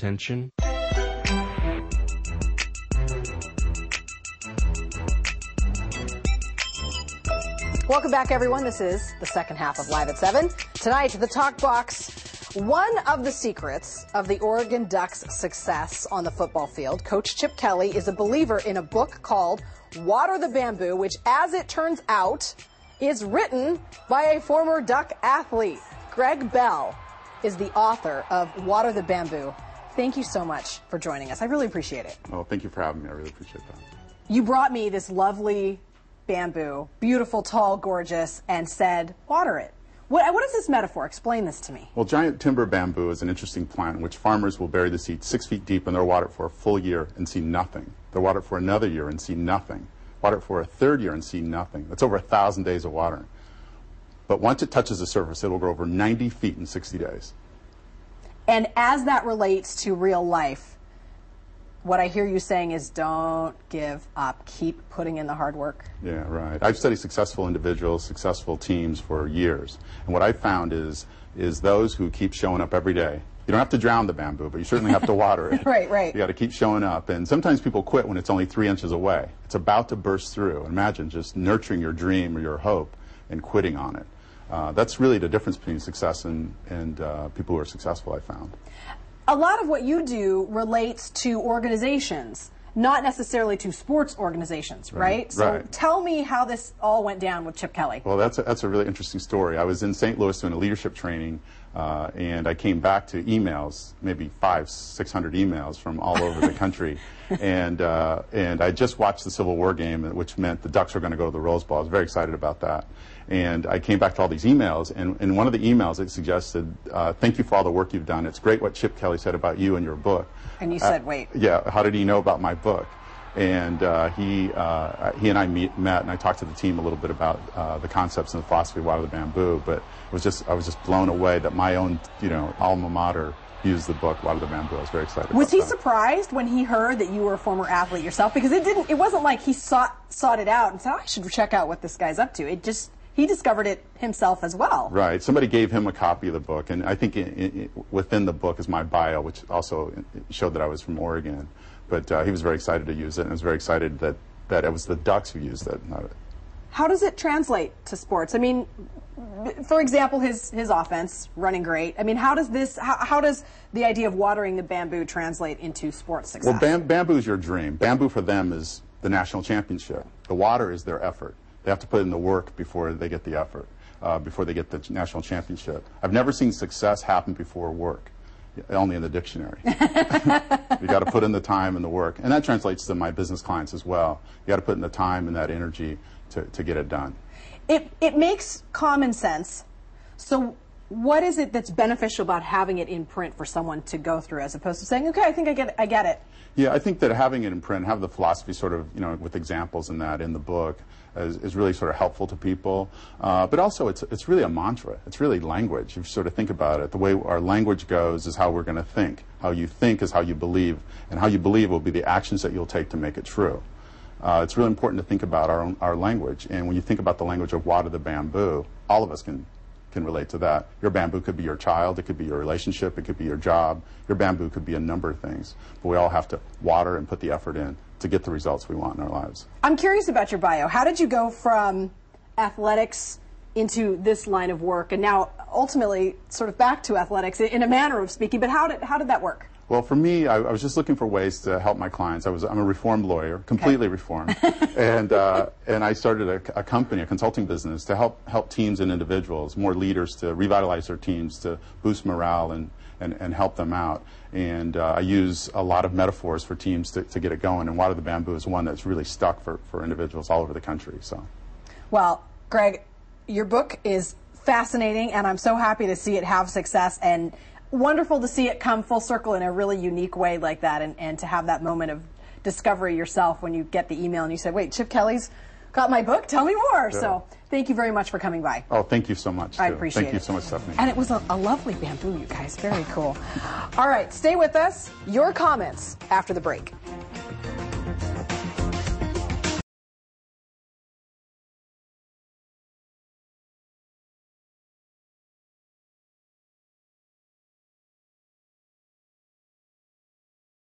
Attention. Welcome back, everyone. This is the second half of Live at 7. Tonight, the Talk Box. One of the secrets of the Oregon Ducks' success on the football field, Coach Chip Kelly is a believer in a book called Water the Bamboo, which, as it turns out, is written by a former Duck athlete. Greg Bell is the author of Water the Bamboo. Thank you so much for joining us. I really appreciate it. Oh, thank you for having me. I really appreciate that. You brought me this lovely bamboo, beautiful, tall, gorgeous, and said, water it. What is this metaphor? Explain this to me. Well, giant timber bamboo is an interesting plant in which farmers will bury the seed 6 feet deep and they'll water it for a full year and see nothing. They'll water it for another year and see nothing. Water it for a third year and see nothing. That's over 1,000 days of watering. But once it touches the surface, it will grow over 90 feet in 60 days. And as that relates to real life, what I hear you saying is don't give up. Keep putting in the hard work. Yeah, right. I've studied successful individuals, successful teams for years. And what I found is those who keep showing up every day. You don't have to drown the bamboo, but you certainly have to water it. Right. You got to keep showing up. And sometimes people quit when it's only 3 inches away. It's about to burst through. Imagine just nurturing your dream or your hope and quitting on it. That's really the difference between success and people who are successful, I found. A lot of what you do relates to organizations, not necessarily to sports organizations, right? So tell me how this all went down with Chip Kelly. Well, that's a really interesting story. I was in St. Louis doing a leadership training, and I came back to emails, maybe 500-600 emails from all over the country, and I just watched the Civil War game, which meant the Ducks were going to go to the Rose Bowl. I was very excited about that. And I came back to all these emails, and in one of the emails it suggested, thank you for all the work you've done. It's great what Chip Kelly said about you and your book. And you said, wait. Yeah, how did he know about my book? And he and I met, and I talked to the team a little bit about the concepts and the philosophy of Water the Bamboo, but I was just blown away that my own, alma mater used the book Water the Bamboo. I was very excited. Was he surprised when he heard that you were a former athlete yourself? Because it wasn't like he sought it out and said, I should check out what this guy's up to. He discovered it himself as well. Right. Somebody gave him a copy of the book, and I think within the book is my bio, which also showed that I was from Oregon. But he was very excited to use it, and I was very excited that it was the Ducks who used it. How does it translate to sports? I mean, for example, his offense running great. I mean, how does the idea of watering the bamboo translate into sports success? Well, bamboo is your dream. Bamboo for them is the national championship. The water is their effort. They have to put in the work before they get the effort, before they get the national championship. I've never seen success happen before work, only in the dictionary. You got to put in the time and the work. And that translates to my business clients as well. You got to put in the time and that energy to get it done. It makes common sense. So what is it that's beneficial about having it in print for someone to go through as opposed to saying, okay, I think I get it? Yeah, I think that having it in print, have the philosophy sort of, with examples in the book, is really sort of helpful to people. But also it's really a mantra. It's really language. If you sort of think about it, the way our language goes is how we're going to think. How you think is how you believe, and how you believe will be the actions that you'll take to make it true. It's really important to think about our language. And when you think about the language of Water the Bamboo, all of us can relate to that. Your bamboo could be your child, it could be your relationship, it could be your job. Your bamboo could be a number of things. But we all have to water and put the effort in to get the results we want in our lives. I'm curious about your bio. How did you go from athletics into this line of work and now ultimately sort of back to athletics in a manner of speaking, but how did that work? Well, for me, I was just looking for ways to help my clients. I'm a reformed lawyer, completely reformed, and I started a company, a consulting business, to help teams and individuals, more leaders, to revitalize their teams, to boost morale and help them out. And I use a lot of metaphors for teams to get it going. And Water the Bamboo is one that's really stuck for individuals all over the country. So, well, Greg, your book is fascinating, and I'm so happy to see it have success and wonderful to see it come full circle in a really unique way like that, and to have that moment of discovery yourself when you get the email and you say, wait, Chip Kelly's got my book, tell me more. Yeah. So thank you very much for coming by. Oh, thank you so much. I appreciate it. Thank you so much, Stephanie. And it was a lovely bamboo, you guys. Very cool. All right, stay with us. Your comments after the break.